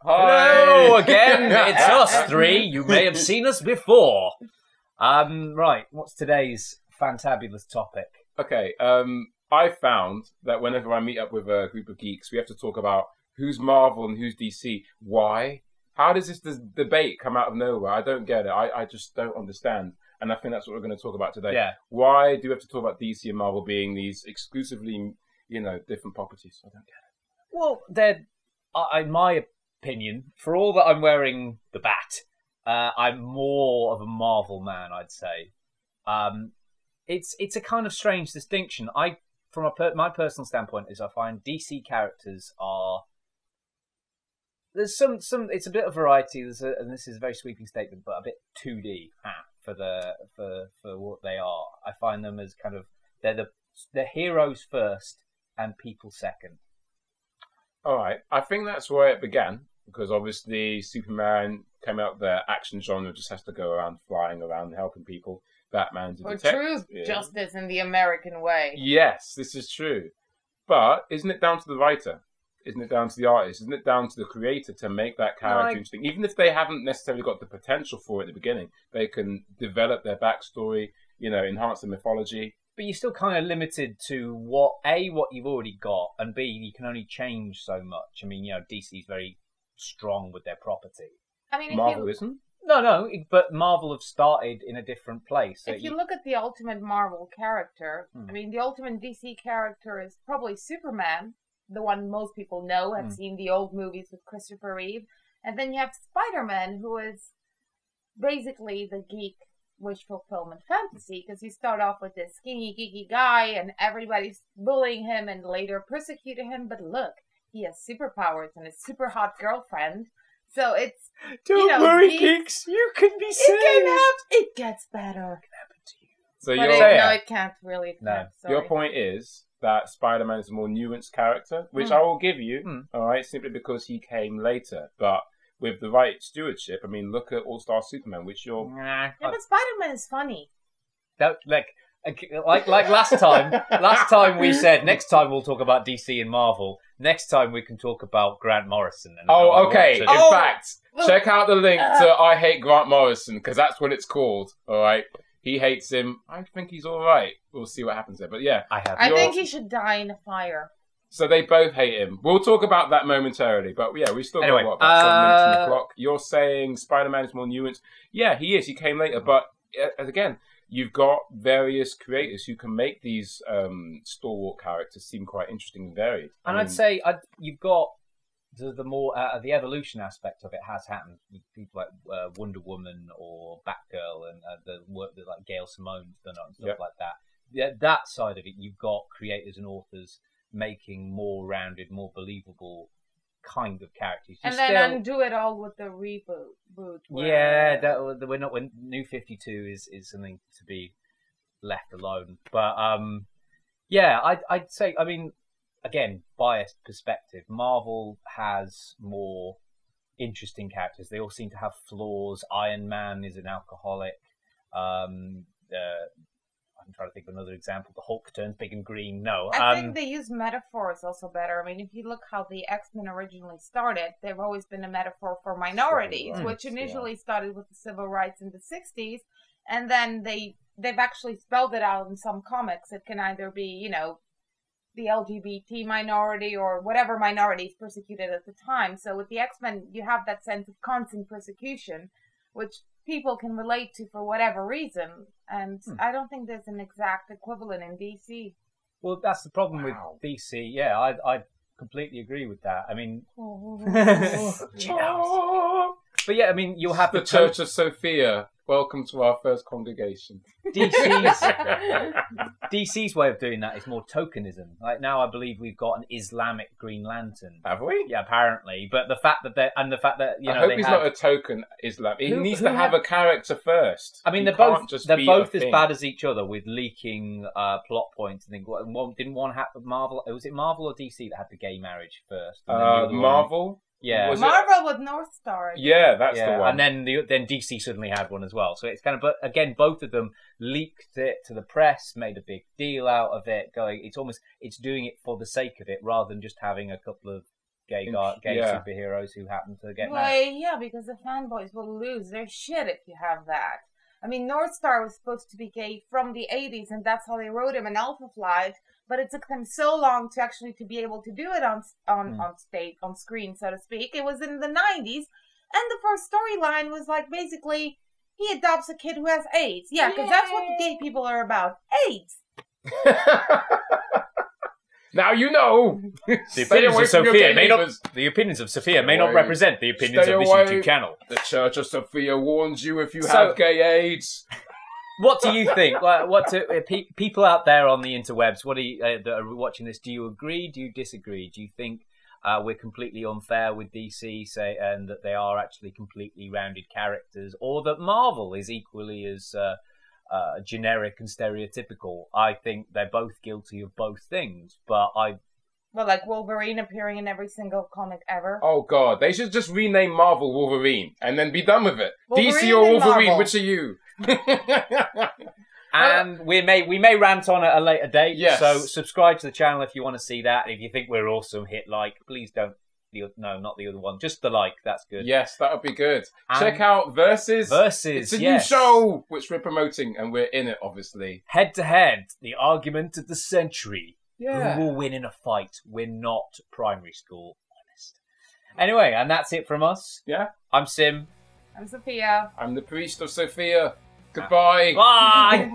Hello again, it's us three. You may have seen us before. Right, what's today's fantabulous topic? Okay, I found that whenever I meet up with a group of geeks, we have to talk about who's Marvel and who's DC. Why? How does this debate come out of nowhere? I don't get it. I just don't understand. And I think that's what we're going to talk about today. Yeah. Why do we have to talk about DC and Marvel being these exclusively, different properties? I don't get it. Well, they're, in my opinion, for all that I'm wearing the bat, I'm more of a Marvel man, I'd say. It's a kind of strange distinction. From my personal standpoint, is I find DC characters are... There's some. It's a bit of variety. And this is a very sweeping statement, but a bit 2D for what they are. I find them as kind of they're heroes first and people second. All right, I think that's where it began because obviously Superman came out. The action genre just has to go around flying around helping people. Batman's a detective. Truth, justice in the American way. Yes, this is true. But isn't it down to the writer? Isn't it down to the artist? Isn't it down to the creator to make that character interesting? Even if they haven't necessarily got the potential for it at the beginning, they can develop their backstory, enhance the mythology. But you're still kind of limited to what you've already got, and B, you can only change so much. I mean, DC's very strong with their property. I mean, Marvel isn't? No, but Marvel have started in a different place. If you look at the ultimate Marvel character, I mean, the ultimate DC character is probably Superman, the one most people know, have seen the old movies with Christopher Reeve. And then you have Spider-Man, who is basically the geek wish fulfillment fantasy, because you start off with this skinny, geeky guy, and everybody's bullying him and later persecuting him. But look, he has superpowers and a super hot girlfriend. So it's... Don't worry, Geeks. You can be saved. It gets better. It can happen to you. So it can't really. No. Your point is that Spider-Man is a more nuanced character, which I will give you, all right, simply because he came later. But with the right stewardship, I mean, look at All-Star Superman, which you're... Yeah, but Spider-Man is funny. Like last time we said, next time we'll talk about DC and Marvel. Next time we can talk about Grant Morrison. And okay. In fact, check out the link to I Hate Grant Morrison, because that's what it's called, all right? He hates him. I think he's all right. We'll see what happens there. But yeah. I think he should die in a fire. So they both hate him. We'll talk about that momentarily. But yeah, we still got, about 7 minutes on the clock. You're saying Spider-Man is more nuanced. Yeah, he is. He came later. But again, you've got various creators who can make these stalwart characters seem quite interesting and varied. And I'd say you've got the more the evolution aspect of it has happened with people like Wonder Woman or Batgirl and the work that like Gail Simone's done and stuff like that. Yeah, that side of it, you've got creators and authors making more rounded, more believable kind of characters. And then undo it all with the reboot. When New 52 is something to be left alone. But I'd say, I mean, again, biased perspective, Marvel has more interesting characters. They all seem to have flaws. Iron Man is an alcoholic. I'm trying to think of another example. The Hulk turns big and green. No. I think they use metaphors also better. I mean, if you look how the X-Men originally started, they've always been a metaphor for minorities, which initially started with the civil rights in the 60s. And then they've actually spelled it out in some comics. It can either be, the LGBT minority or whatever minorities persecuted at the time. So with the X-Men, you have that sense of constant persecution, which people can relate to for whatever reason. And I don't think there's an exact equivalent in DC. Well, that's the problem with DC. Yeah, I completely agree with that. I mean... But yeah, I mean, you'll have the Church of Sophia. Welcome to our first congregation. DC's way of doing that is more tokenism. Like now, I believe we've got an Islamic Green Lantern. Have we? Yeah, apparently. But the fact that I hope he's not a token Islam. He needs to have a character first. I mean, they're both as bad as each other with leaking plot points. I think didn't one have Marvel? Was it Marvel or DC that had the gay marriage first? Marvel. Yeah, Marvel with North Star. Yeah, that's the one. And then DC suddenly had one as well. So it's kind of, but again, both of them leaked it to the press, made a big deal out of it. It's doing it for the sake of it, rather than just having a couple of gay superheroes who happen to get married. Yeah, because the fanboys will lose their shit if you have that. I mean, North Star was supposed to be gay from the 80s, and that's how they wrote him in Alpha Flight. But it took them so long to be able to do it on screen, so to speak. It was in the 90s, and the first storyline was like basically he adopts a kid who has AIDS. Yeah, because that's what the gay people are about: AIDS. Now you know. The opinions of Sophia may not represent the opinions of this YouTube channel. The Church of Sophia warns you if you have gay AIDS. What do you think? People out there on the interwebs, that are watching this? Do you agree? Do you disagree? Do you think we're completely unfair with DC, and that they are actually completely rounded characters, or that Marvel is equally as generic and stereotypical? I think they're both guilty of both things, but Well, like Wolverine appearing in every single comic ever. Oh God, they should just rename Marvel Wolverine and then be done with it. Wolverine DC or Wolverine, Marvel. Which are you? And we may rant on at a later date. Yes. So subscribe to the channel if you want to see that. If you think we're awesome, hit like. Please don't. No, not the other one. Just the like. That's good. Yes, that would be good. And check out Versus. Versus. It's a new show which we're promoting, and we're in it, obviously. Head to head, the argument of the century. Yeah. Who will win in a fight? We're not primary school, honest. Anyway, and that's it from us. Yeah. I'm Sim. I'm Sophia. I'm the priest of Sophia. Goodbye. Bye.